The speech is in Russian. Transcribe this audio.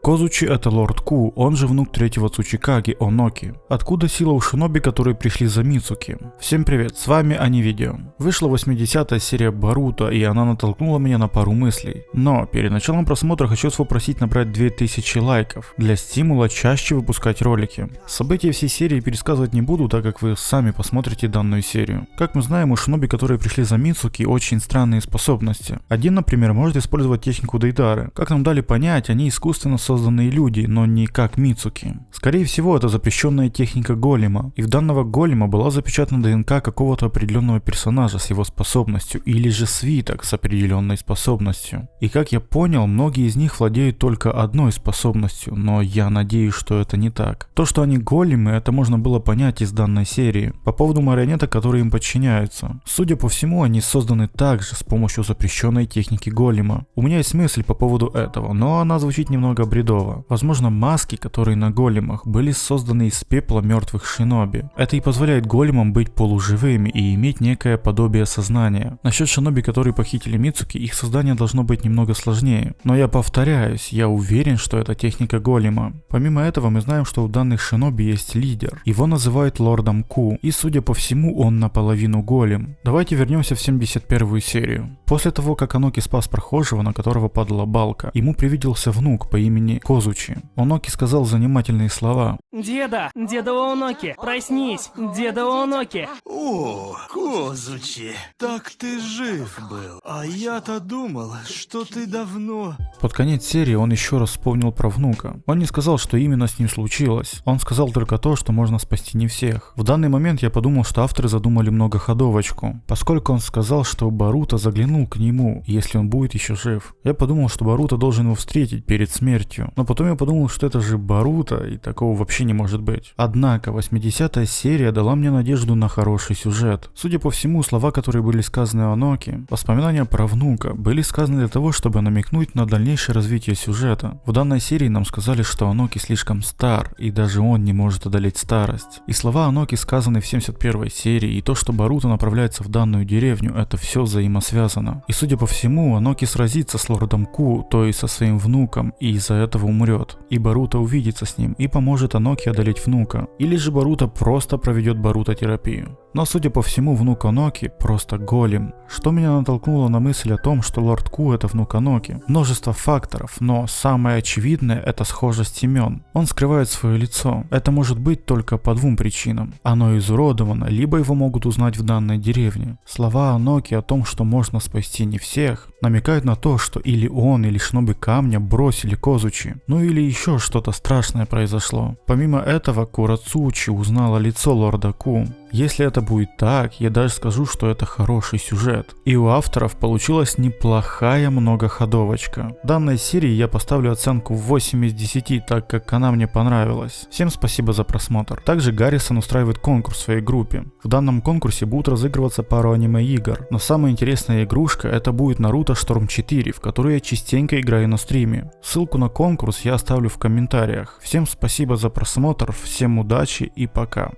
Козучи — это лорд Ку, он же внук третьего Цучикаги, Оноки. Откуда сила у шиноби, которые пришли за Мицуки? Всем привет, с вами Анивидео. Вышла 80-я серия Боруто, и она натолкнула меня на пару мыслей. Но перед началом просмотра хочу вас попросить набрать 2000 лайков, для стимула чаще выпускать ролики. События всей серии пересказывать не буду, так как вы сами посмотрите данную серию. Как мы знаем, у шиноби, которые пришли за Мицуки, очень странные способности. Один, например, может использовать технику Дейдары. Как нам дали понять, они искусственно созданные люди, но не как Мицуки. Скорее всего, это запрещенная техника голема, и в данного голема была запечатана ДНК какого-то определенного персонажа с его способностью, или же свиток с определенной способностью. И как я понял, многие из них владеют только одной способностью, но я надеюсь, что это не так. То, что они големы, это можно было понять из данной серии. По поводу марионеток, которые им подчиняются. Судя по всему, они созданы также с помощью запрещенной техники голема. У меня есть мысль по поводу этого, но она звучит немного бредово. Возможно, маски, которые на големах, были созданы из пепла мертвых шиноби. Это и позволяет големам быть полуживыми и иметь некое подобие сознания. Насчет шиноби, которые похитили Мицуки, их создание должно быть немного сложнее. Но я повторяюсь, я уверен, что это техника голема. Помимо этого, мы знаем, что у данных шиноби есть лидер. Его называют лордом Ку, и судя по всему, он наполовину голем. Давайте вернемся в 71-ю серию. После того, как Оноки спас прохожего, на которого падала балка, ему привиделся внук по имени Козучи. Оноки сказал занимательные слова. Деда Оноки, проснись, деда Оноки. О, Козучи, так ты жив был, а я-то думал, что ты давно... Под конец серии он еще раз вспомнил про внука. Он не сказал, что именно с ним случилось. Он сказал только то, что можно спасти не всех. В данный момент я подумал, что авторы задумали многоходовочку, поскольку он сказал, что Боруто заглянул к нему, если он будет еще жив. Я подумал, что Боруто должен его встретить перед смертью, но потом я подумал, что это же Боруто, и такого вообще не может быть. Однако 80-я серия дала мне надежду на хороший сюжет. Судя по всему, слова, которые были сказаны о Оноки, воспоминания про внука, были сказаны для того, чтобы намекнуть на дальнейшее развитие сюжета. В данной серии нам сказали, что Оноки слишком стар, и даже он не может одолеть старость. И слова Оноки сказаны в 71-й серии, и то, что Боруто направляется в данную деревню, это все взаимосвязано. И судя по всему, Оноки сразится с лордом Ку, то есть со своим внуком, и из-за этого умрет. И Боруто увидится с ним и поможет Оноки одолеть внука. Или же Боруто просто проведет Боруто-терапию. Но судя по всему, внук Оноки просто голем. Что меня натолкнуло на мысль о том, что лорд Ку это внук Оноки. Множество факторов, но самое очевидное это схожесть имен. Он скрывает свое лицо. Это может быть только по двум причинам. Оно изуродовано, либо его могут узнать в данной деревне. Слова Оноки о том, что можно спасти не всех, намекают на то, что или он, или шиноби камня бросили Козучи. Ну или еще что-то страшное произошло. Помимо этого, Курацучи узнала лицо лорда Ку. Если это будет так, я даже скажу, что это хороший сюжет. И у авторов получилась неплохая многоходовочка. Данной серии я поставлю оценку 8 из 10, так как она мне понравилась. Всем спасибо за просмотр. Также Гаррисон устраивает конкурс в своей группе. В данном конкурсе будут разыгрываться пару аниме-игр. Но самая интересная игрушка это будет Наруто Шторм 4, в которую я частенько играю на стриме. Ссылку на конкурс я оставлю в комментариях. Всем спасибо за просмотр, всем удачи и пока.